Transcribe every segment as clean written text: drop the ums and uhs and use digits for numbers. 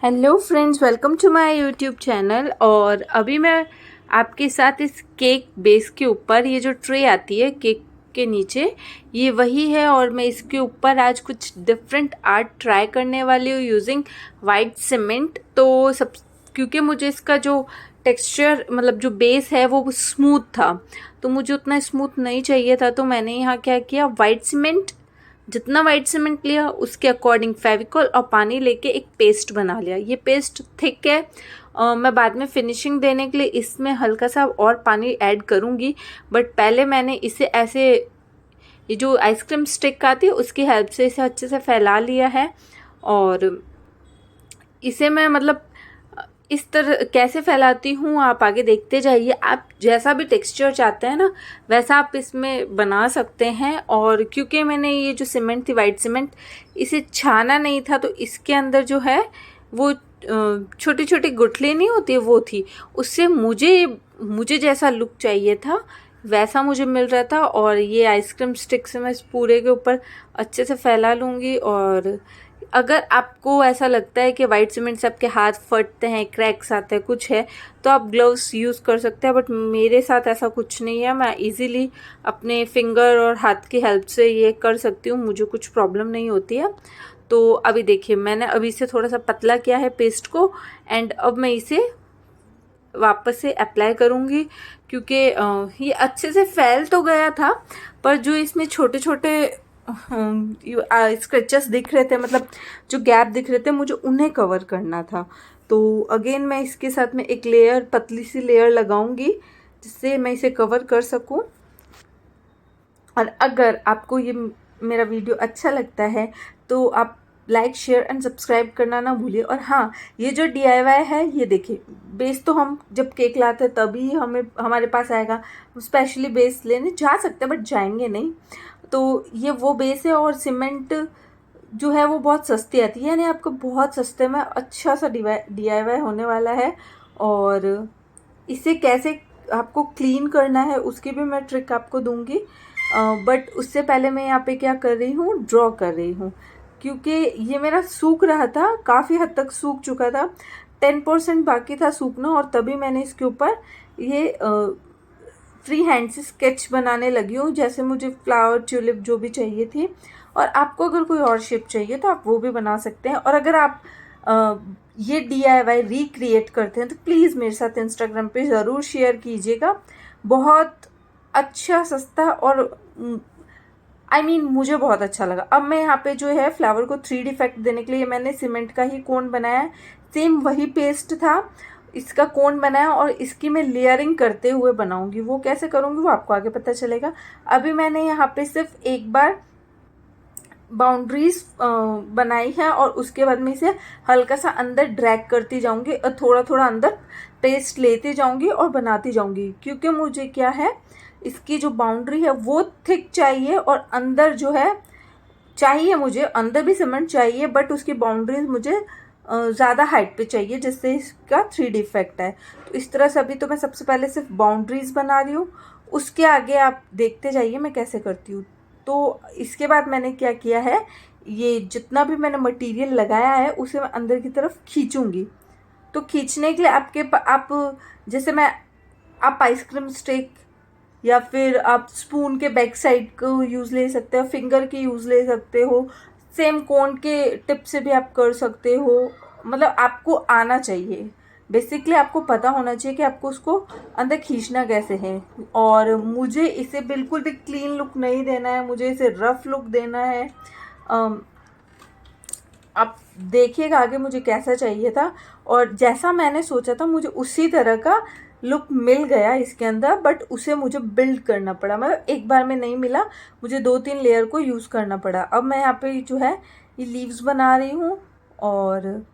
Hello friends, welcome to my YouTube channel. और अभी मैं आपके साथ इस केक बेस के ऊपर ये जो ट्रे आती है केक के नीचे, ये वही है। और मैं इसके ऊपर आज कुछ डिफरेंट आर्ट ट्राई करने वाली हूँ यूजिंग वाइट सीमेंट। तो सब क्योंकि मुझे इसका जो टेक्सचर मतलब जो बेस है वो स्मूथ था, तो मुझे उतना स्मूथ नहीं चाहिए था। तो मैंने यहाँ क्या किया, वाइट सीमेंट, जितना वाइट सीमेंट लिया उसके अकॉर्डिंग फेविकॉल और पानी लेके एक पेस्ट बना लिया। ये पेस्ट थिक है। मैं बाद में फिनिशिंग देने के लिए इसमें हल्का सा और पानी ऐड करूँगी, बट पहले मैंने इसे ऐसे, ये जो आइसक्रीम स्टिक आती है उसकी हेल्प से इसे अच्छे से फैला लिया है। और इसे मैं मतलब इस तरह कैसे फैलाती हूँ आप आगे देखते जाइए। आप जैसा भी टेक्सचर चाहते हैं ना वैसा आप इसमें बना सकते हैं। और क्योंकि मैंने ये जो सीमेंट थी वाइट सीमेंट, इसे छाना नहीं था, तो इसके अंदर जो है वो छोटी छोटी गुठली नहीं होती वो थी। उससे मुझे जैसा लुक चाहिए था वैसा मुझे मिल रहा था। और ये आइसक्रीम स्टिक से मैं इस पूरे के ऊपर अच्छे से फैला लूँगी। और अगर आपको ऐसा लगता है कि वाइट सीमेंट से आपके हाथ फटते हैं, क्रैक्स आते हैं, कुछ है, तो आप ग्लव्स यूज़ कर सकते हैं। बट मेरे साथ ऐसा कुछ नहीं है, मैं इजीली अपने फिंगर और हाथ की हेल्प से ये कर सकती हूँ, मुझे कुछ प्रॉब्लम नहीं होती है। तो अभी देखिए मैंने अभी से थोड़ा सा पतला किया है पेस्ट को, एंड अब मैं इसे वापस से अप्लाई करूँगी। क्योंकि ये अच्छे से फैल तो गया था, पर जो इसमें छोटे छोटे स्क्रैचेस दिख रहे थे, मतलब जो गैप दिख रहे थे, मुझे उन्हें कवर करना था। तो अगेन मैं इसके साथ में एक लेयर, पतली सी लेयर लगाऊंगी जिससे मैं इसे कवर कर सकूं। और अगर आपको ये मेरा वीडियो अच्छा लगता है तो आप लाइक शेयर एंड सब्सक्राइब करना ना भूलिए। और हाँ, ये जो DIY है, ये देखिए बेस तो हम जब केक लाते हैं तभी हमें हमारे पास आएगा। स्पेशली बेस लेने जा सकते हैं बट जाएंगे नहीं। तो ये वो बेस है, और सीमेंट जो है वो बहुत सस्ती आती है, यानी आपको बहुत सस्ते में अच्छा सा DIY होने वाला है। और इसे कैसे आपको क्लीन करना है उसकी भी मैं ट्रिक आपको दूंगी। बट उससे पहले मैं यहाँ पे क्या कर रही हूँ, ड्रॉ कर रही हूँ। क्योंकि ये मेरा सूख रहा था, काफ़ी हद तक सूख चुका था, 10% बाकी था सूखना। और तभी मैंने इसके ऊपर ये फ्री हैंड से स्केच बनाने लगी हूँ, जैसे मुझे फ्लावर, ट्यूलिप जो भी चाहिए थी। और आपको अगर कोई और शेप चाहिए तो आप वो भी बना सकते हैं। और अगर आप ये DIY रिक्रिएट करते हैं तो प्लीज़ मेरे साथ इंस्टाग्राम पे ज़रूर शेयर कीजिएगा। बहुत अच्छा, सस्ता और मुझे बहुत अच्छा लगा। अब मैं यहाँ पे जो है फ्लावर को 3D इफेक्ट देने के लिए मैंने सीमेंट का ही कोन बनाया है। सेम वही पेस्ट था, इसका कोन बनाया, और इसकी मैं लेयरिंग करते हुए बनाऊंगी। वो कैसे करूँगी वो आपको आगे पता चलेगा। अभी मैंने यहाँ पे सिर्फ एक बार बाउंड्रीज बनाई है, और उसके बाद में इसे हल्का सा अंदर ड्रैग करती जाऊंगी और थोड़ा थोड़ा अंदर पेस्ट लेती जाऊंगी और बनाती जाऊंगी। क्योंकि मुझे क्या है, इसकी जो बाउंड्री है वो थिक चाहिए, और अंदर जो है चाहिए, मुझे अंदर भी सीमेंट चाहिए, बट उसकी बाउंड्रीज मुझे ज़्यादा हाइट पे चाहिए, जिससे इसका 3D इफेक्ट है। तो इस तरह से अभी तो मैं सबसे पहले सिर्फ बाउंड्रीज बना रही हूँ, उसके आगे आप देखते जाइए मैं कैसे करती हूँ। तो इसके बाद मैंने क्या किया है, ये जितना भी मैंने मटेरियल लगाया है उसे मैं अंदर की तरफ खींचूंगी। तो खींचने के लिए आप जैसे मैं, आप आइसक्रीम स्टिक या फिर आप स्पून के बैक साइड को यूज़ ले सकते हो, फिंगर की यूज़ ले सकते हो, सेम कोन के टिप से भी आप कर सकते हो। मतलब आपको आना चाहिए, बेसिकली आपको पता होना चाहिए कि आपको उसको अंदर खींचना कैसे है। और मुझे इसे बिल्कुल भी क्लीन लुक नहीं देना है, मुझे इसे रफ लुक देना है। आप देखिएगा आगे मुझे कैसा चाहिए था, और जैसा मैंने सोचा था मुझे उसी तरह का लुक मिल गया इसके अंदर। बट उसे मुझे बिल्ड करना पड़ा, मतलब एक बार में नहीं मिला, मुझे 2-3 लेयर को यूज़ करना पड़ा। अब मैं यहाँ पे जो है ये लीव्स बना रही हूँ, और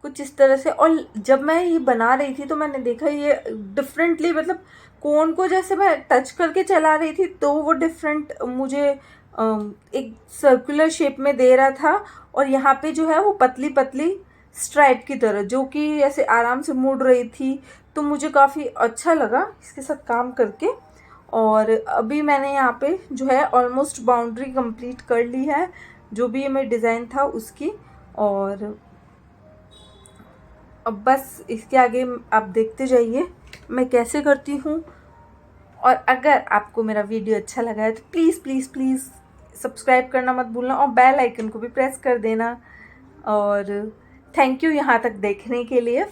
कुछ इस तरह से। और जब मैं ये बना रही थी तो मैंने देखा ये डिफरेंटली, मतलब कोन को जैसे मैं टच करके चला रही थी तो वो डिफरेंट मुझे एक सर्कुलर शेप में दे रहा था, और यहाँ पे जो है वो पतली पतली स्ट्राइप की तरह जो कि ऐसे आराम से मुड़ रही थी। तो मुझे काफ़ी अच्छा लगा इसके साथ काम करके। और अभी मैंने यहाँ पे जो है ऑलमोस्ट बाउंड्री कंप्लीट कर ली है, जो भी ये मेरा डिज़ाइन था उसकी। और अब बस इसके आगे आप देखते जाइए मैं कैसे करती हूँ। और अगर आपको मेरा वीडियो अच्छा लगा है तो प्लीज़ प्लीज़ प्लीज़ सब्सक्राइब करना मत भूलना और बेल आइकन को भी प्रेस कर देना। और थैंक यू यहाँ तक देखने के लिए।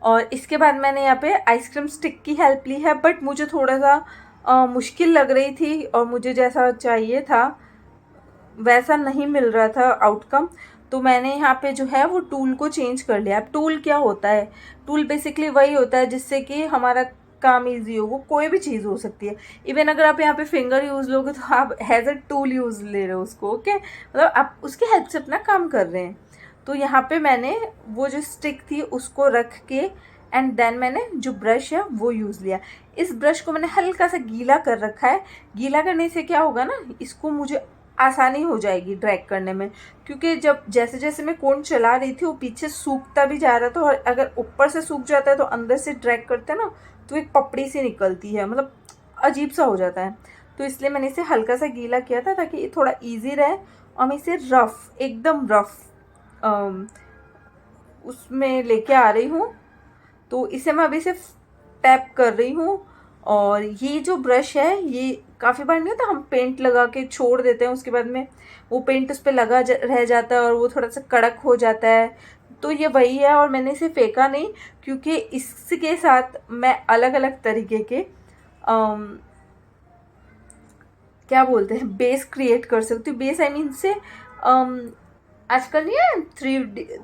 और इसके बाद मैंने यहाँ पे आइसक्रीम स्टिक की हेल्प ली है, बट मुझे थोड़ा सा मुश्किल लग रही थी और मुझे जैसा चाहिए था वैसा नहीं मिल रहा था आउटकम। तो मैंने यहाँ पे जो है वो टूल को चेंज कर लिया। अब टूल क्या होता है? टूल बेसिकली वही होता है जिससे कि हमारा काम इजी हो। वो कोई भी चीज़ हो सकती है। इवन अगर आप यहाँ पे फिंगर यूज़ लोगे तो आप हैज़ अ टूल यूज़ ले रहे हो उसको। ओके, मतलब आप उसकी हेल्प से अपना काम कर रहे हैं। तो यहाँ पे मैंने वो जो स्टिक थी उसको रख के एंड देन मैंने जो ब्रश है वो यूज़ लिया। इस ब्रश को मैंने हल्का सा गीला कर रखा है। गीला करने से क्या होगा ना, इसको मुझे आसानी हो जाएगी ड्रैग करने में, क्योंकि जब जैसे जैसे मैं कोन चला रही थी वो पीछे सूखता भी जा रहा था। और अगर ऊपर से सूख जाता है तो अंदर से ड्रैग करते हैं ना तो एक पपड़ी सी निकलती है, मतलब अजीब सा हो जाता है। तो इसलिए मैंने इसे हल्का सा गीला किया था ताकि ये थोड़ा ईजी रहे। और मैं इसे रफ़, एकदम रफ़ उसमें लेके आ रही हूँ। तो इसे मैं अभी सिर्फ टैप कर रही हूँ। और ये जो ब्रश है ये काफ़ी बार नहीं होता, हम पेंट लगा के छोड़ देते हैं, उसके बाद में वो पेंट उस पर रह जाता है और वो थोड़ा सा कड़क हो जाता है। तो ये वही है। और मैंने इसे फेंका नहीं क्योंकि इसके साथ मैं अलग अलग तरीके के क्या बोलते हैं बेस क्रिएट कर सकती हूँ। बेस आई मीन से आजकल नहीं है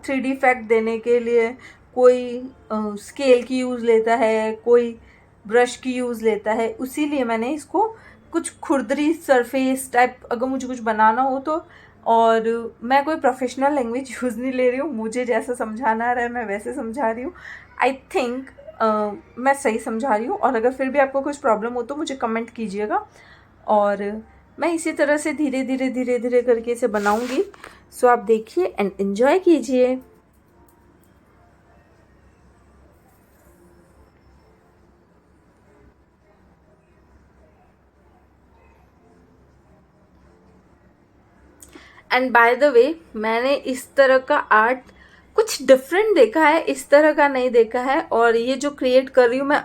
3D इफेक्ट देने के लिए कोई स्केल की यूज़ लेता है, कोई ब्रश की यूज़ लेता है। उसीलिए मैंने इसको कुछ खुरदरी सरफेस टाइप अगर मुझे कुछ बनाना हो तो। और मैं कोई प्रोफेशनल लैंग्वेज यूज़ नहीं ले रही हूँ, मुझे जैसा समझाना आ रहा है मैं वैसे समझा रही हूँ। आई थिंक मैं सही समझा रही हूँ। और अगर फिर भी आपको कुछ प्रॉब्लम हो तो मुझे कमेंट कीजिएगा। और मैं इसी तरह से धीरे धीरे धीरे धीरे करके इसे बनाऊंगी। सो आप देखिए एंड एंजॉय कीजिए। एंड बाय द वे मैंने इस तरह का आर्ट कुछ डिफरेंट देखा है, इस तरह का नहीं देखा है। और ये जो क्रिएट कर रही हूँ मैं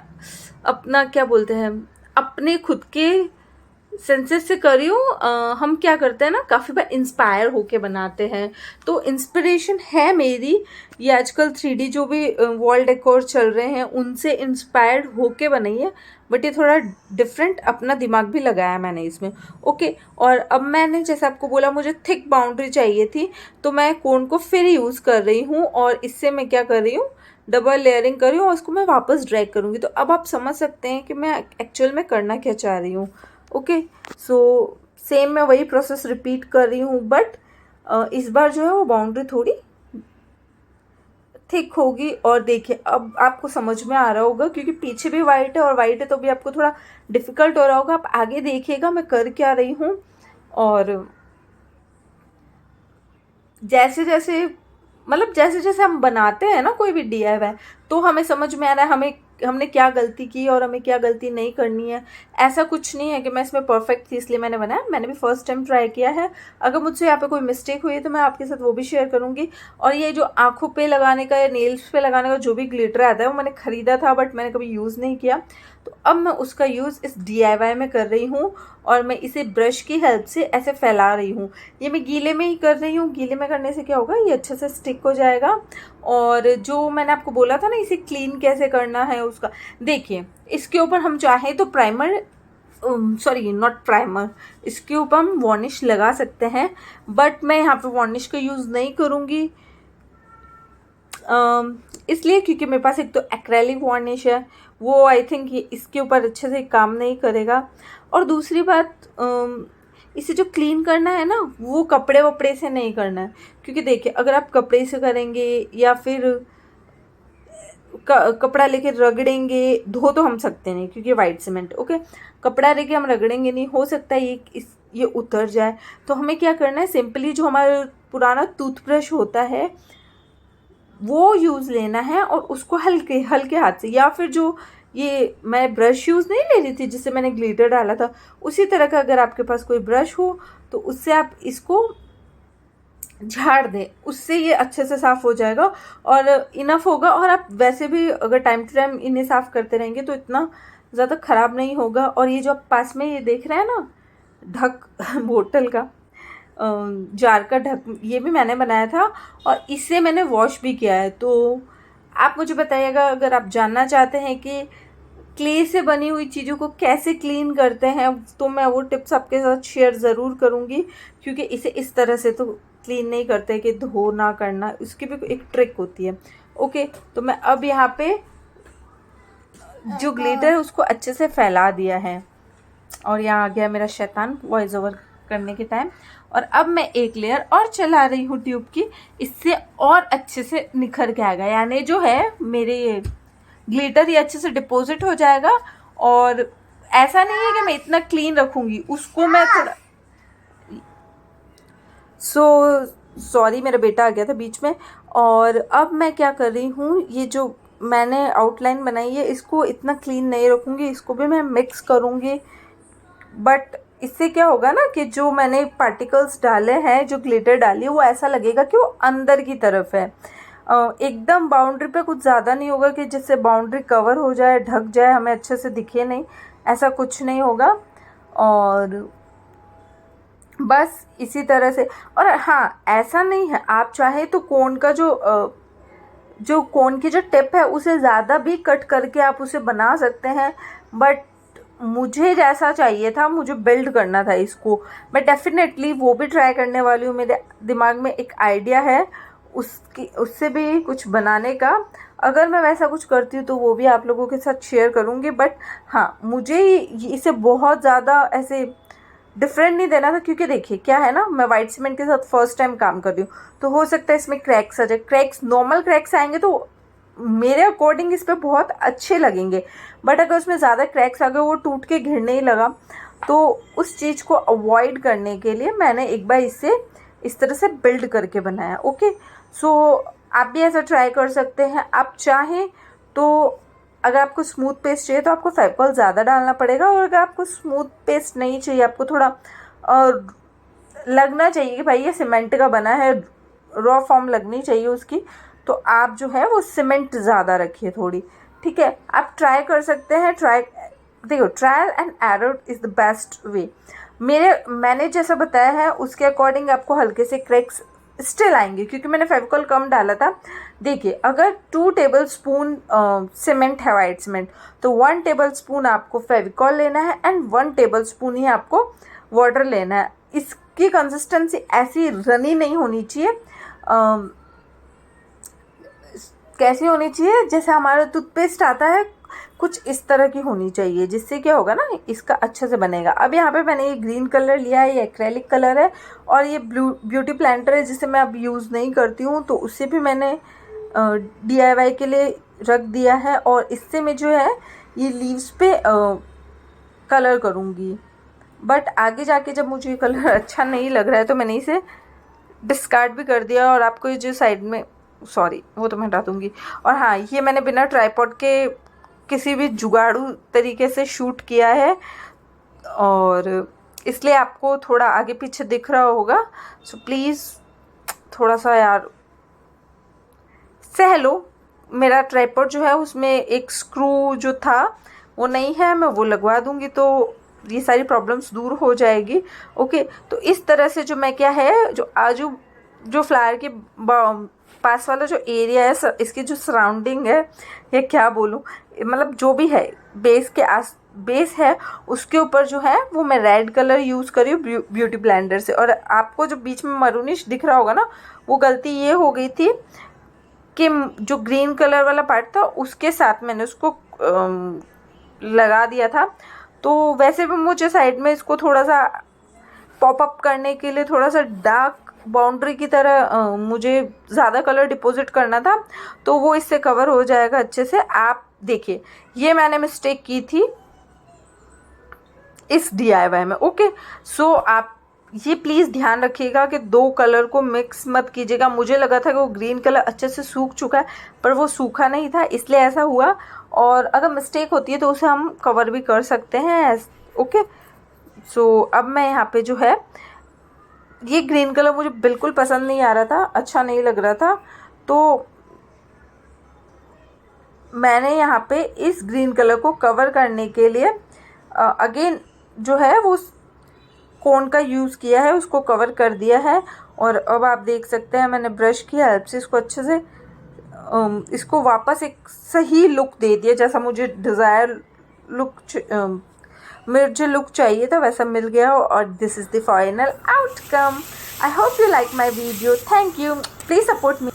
अपना क्या बोलते हैं अपने खुद के सेंसेस से कर रही हूँ। हम क्या करते हैं ना काफ़ी बार इंस्पायर होके बनाते हैं। तो इंस्पिरेशन है मेरी ये आजकल 3D जो भी वॉल डेकोर चल रहे हैं उनसे इंस्पायर्ड होके बनाई है। बट ये थोड़ा डिफरेंट अपना दिमाग भी लगाया मैंने इसमें। ओके, और अब मैंने जैसे आपको बोला मुझे थिक बाउंड्री चाहिए थी तो मैं कोन को फिर यूज़ कर रही हूँ। और इससे मैं क्या कर रही हूँ डबल लेयरिंग कर रही हूँ और उसको मैं वापस ड्रैग करूँगी। तो अब आप समझ सकते हैं कि मैं एक्चुअल में करना क्या चाह रही हूँ। ओके, सो सेम मैं वही प्रोसेस रिपीट कर रही हूँ। बट इस बार जो है वो बाउंड्री थोड़ी थिक होगी। और देखिए अब आपको समझ में आ रहा होगा क्योंकि पीछे भी वाइट है और वाइट है तो भी आपको थोड़ा डिफ़िकल्ट हो रहा होगा। आप आगे देखिएगा मैं कर क्या रही हूँ। और जैसे जैसे मतलब जैसे जैसे हम बनाते हैं ना कोई भी DIY तो हमें समझ में आ रहा है हमने क्या गलती की और हमें क्या गलती नहीं करनी है। ऐसा कुछ नहीं है कि मैं इसमें परफेक्ट थी इसलिए मैंने बनाया। मैंने भी फर्स्ट टाइम ट्राई किया है। अगर मुझसे यहाँ पे कोई मिस्टेक हुई है तो मैं आपके साथ वो भी शेयर करूँगी। और ये जो आँखों पे लगाने का या नेल्स पे लगाने का जो भी ग्लिटर आता है वो मैंने ख़रीदा था बट मैंने कभी यूज़ नहीं किया। तो अब मैं उसका यूज़ इस DIY में कर रही हूँ और मैं इसे ब्रश की हेल्प से ऐसे फैला रही हूँ। ये मैं गीले में ही कर रही हूँ। गीले में करने से क्या होगा ये अच्छे से स्टिक हो जाएगा। और जो मैंने आपको बोला था ना इसे क्लीन कैसे करना है उसका देखिए, इसके ऊपर हम चाहें तो प्राइमर सॉरी नॉट प्राइमर, इसके ऊपर हम वार्निश लगा सकते हैं। बट मैं यहाँ पे वार्निश का यूज़ नहीं करूँगी इसलिए क्योंकि मेरे पास एक तो एक्रेलिक वार्निश है वो आई थिंक इसके ऊपर अच्छे से काम नहीं करेगा। और दूसरी बात इसे जो क्लीन करना है ना वो कपड़े वपड़े से नहीं करना है। क्योंकि देखिए अगर आप कपड़े से करेंगे या फिर कपड़ा लेके रगड़ेंगे, धो तो हम सकते नहीं क्योंकि वाइट सीमेंट। ओके, कपड़ा लेके हम रगड़ेंगे नहीं, हो सकता है ये उतर जाए। तो हमें क्या करना है सिंपली जो हमारा पुराना टूथब्रश होता है वो यूज़ लेना है और उसको हल्के हल्के हाथ से, या फिर जो ये मैं ब्रश यूज़ नहीं ले रही थी जिससे मैंने ग्लिटर डाला था उसी तरह का अगर आपके पास कोई ब्रश हो तो उससे आप इसको झाड़ दें, उससे ये अच्छे से साफ़ हो जाएगा और इनफ होगा। और आप वैसे भी अगर टाइम टू टाइम इन्हें साफ़ करते रहेंगे तो इतना ज़्यादा ख़राब नहीं होगा। और ये जो आप पास में ये देख रहे हैं ना ढक बोतल का जार का ढक, ये भी मैंने बनाया था और इससे मैंने वॉश भी किया है। तो आप मुझे बताइएगा अगर आप जानना चाहते हैं कि क्ले से बनी हुई चीज़ों को कैसे क्लीन करते हैं, तो मैं वो टिप्स आपके साथ शेयर ज़रूर करूँगी, क्योंकि इसे इस तरह से तो क्लीन नहीं करते कि धो ना करना, उसकी भी एक ट्रिक होती है। ओके, तो मैं अब यहाँ पे जो ग्लिटर है उसको अच्छे से फैला दिया है और यहाँ आ गया मेरा शैतान वॉइस ओवर करने के टाइम। और अब मैं एक लेयर और चला रही हूँ ट्यूब की, इससे और अच्छे से निखर के आएगा, यानी जो है मेरे ये ग्लिटर ये अच्छे से डिपॉजिट हो जाएगा। और ऐसा नहीं है कि मैं इतना क्लीन रखूँगी उसको, मैं थोड़ा सॉरी मेरा बेटा आ गया था बीच में। और अब मैं क्या कर रही हूँ, ये जो मैंने आउटलाइन बनाई है इसको इतना क्लीन नहीं रखूँगी, इसको भी मैं मिक्स करूँगी। बट इससे क्या होगा ना कि जो मैंने पार्टिकल्स डाले हैं, जो ग्लिटर डाली है, वो ऐसा लगेगा कि वो अंदर की तरफ है। एकदम बाउंड्री पे कुछ ज़्यादा नहीं होगा कि जिससे बाउंड्री कवर हो जाए, ढक जाए, हमें अच्छे से दिखे नहीं, ऐसा कुछ नहीं होगा। और बस इसी तरह से। और हाँ, ऐसा नहीं है, आप चाहे तो कोन का जो कोन की जो टिप है उसे ज़्यादा भी कट करके आप उसे बना सकते हैं। बट मुझे जैसा चाहिए था, मुझे बिल्ड करना था इसको, मैं डेफिनेटली वो भी ट्राई करने वाली हूँ। मेरे दिमाग में एक आइडिया है उससे भी कुछ बनाने का। अगर मैं वैसा कुछ करती हूँ तो वो भी आप लोगों के साथ शेयर करूँगी। बट हाँ, मुझे इसे बहुत ज़्यादा ऐसे डिफरेंट नहीं देना था, क्योंकि देखिए क्या है ना, मैं वाइट सीमेंट के साथ फर्स्ट टाइम काम कर रही हूँ, तो हो सकता है इसमें क्रैक्स आ जाए। क्रैक्स, नॉर्मल क्रैक्स आएंगे तो मेरे अकॉर्डिंग इस पर बहुत अच्छे लगेंगे। बट अगर उसमें ज़्यादा क्रैक्स आ गए, वो टूट के गिरने ही लगा, तो उस चीज़ को अवॉइड करने के लिए मैंने एक बार इसे इस तरह से बिल्ड करके बनाया। ओके, सो आप भी ऐसा ट्राई कर सकते हैं। आप चाहें तो अगर आपको स्मूथ पेस्ट चाहिए तो आपको फेविकॉल ज़्यादा डालना पड़ेगा, और अगर आपको स्मूथ पेस्ट नहीं चाहिए, आपको थोड़ा लगना चाहिए कि भाई ये सीमेंट का बना है, रॉ फॉर्म लगनी चाहिए उसकी, तो आप जो है वो सीमेंट ज़्यादा रखिए थोड़ी। ठीक है, आप ट्राई कर सकते हैं। देखो, trial and error is the best way. मैंने जैसा बताया है उसके अकॉर्डिंग आपको हल्के से क्रैक्स स्टिल आएंगे, क्योंकि मैंने फेविकॉल कम डाला था। देखिए, अगर 2 टेबल स्पून सीमेंट है, वाइट सीमेंट, तो 1 टेबल स्पून आपको फेविकॉल लेना है एंड 1 टेबल स्पून ही आपको वाटर लेना है। इसकी कंसिस्टेंसी ऐसी रनी नहीं होनी चाहिए, कैसी होनी चाहिए, जैसे हमारा टूथपेस्ट आता है, कुछ इस तरह की होनी चाहिए, जिससे क्या होगा ना, इसका अच्छे से बनेगा। अब यहाँ पे मैंने ये ग्रीन कलर लिया है, ये एक्रेलिक कलर है, और ये ब्यूटी प्लांटर है जिसे मैं अब यूज़ नहीं करती हूँ, तो उससे भी मैंने DIY के लिए रख दिया है। और इससे मैं जो है ये लीव्स पे कलर करूँगी। बट आगे जाके जब मुझे ये कलर अच्छा नहीं लग रहा है तो मैंने इसे डिस्कार्ड भी कर दिया। और आपको ये जो साइड में, सॉरी वो तो मैं हटा दूँगी। और हाँ, ये मैंने बिना ट्राइपॉड के किसी भी जुगाड़ू तरीके से शूट किया है, और इसलिए आपको थोड़ा आगे पीछे दिख रहा होगा। सो प्लीज़ थोड़ा सा यार सह लो। मेरा ट्राइपॉड जो है उसमें एक स्क्रू जो था वो नहीं है, मैं वो लगवा दूँगी तो ये सारी प्रॉब्लम्स दूर हो जाएगी। ओके, तो इस तरह से जो मैं क्या है, जो आजू जो फ्लावर के पास वाला जो एरिया है, इसकी जो सराउंडिंग है, या क्या बोलूँ, मतलब जो भी है, बेस है, उसके ऊपर जो है वो मैं रेड कलर यूज़ करी हूँ ब्यूटी ब्लेंडर से। और आपको जो बीच में मरूनिश दिख रहा होगा ना, वो गलती ये हो गई थी कि जो ग्रीन कलर वाला पार्ट था उसके साथ मैंने उसको लगा दिया था। तो वैसे भी मुझे साइड में इसको थोड़ा सा पॉप अप करने के लिए थोड़ा सा डार्क बाउंड्री की तरह मुझे ज़्यादा कलर डिपॉजिट करना था, तो वो इससे कवर हो जाएगा अच्छे से। आप देखिए, ये मैंने मिस्टेक की थी इस DIY में। ओके, सो आप ये प्लीज़ ध्यान रखिएगा कि 2 कलर को मिक्स मत कीजिएगा। मुझे लगा था कि वो ग्रीन कलर अच्छे से सूख चुका है, पर वो सूखा नहीं था, इसलिए ऐसा हुआ। और अगर मिस्टेक होती है तो उसे हम कवर भी कर सकते हैं। ओके, सो अब मैं यहाँ पे जो है ये ग्रीन कलर मुझे बिल्कुल पसंद नहीं आ रहा था, अच्छा नहीं लग रहा था, तो मैंने यहाँ पे इस ग्रीन कलर को कवर करने के लिए अगेन जो है वो कोन का यूज़ किया है, उसको कवर कर दिया है। और अब आप देख सकते हैं मैंने ब्रश की हेल्प से इसको अच्छे से इसको वापस एक सही लुक दे दिया, जैसा मुझे डिज़ायर लुक मुझे लुक चाहिए था वैसा मिल गया। और this is the final outcome. I hope you like my video. Thank you, please support me.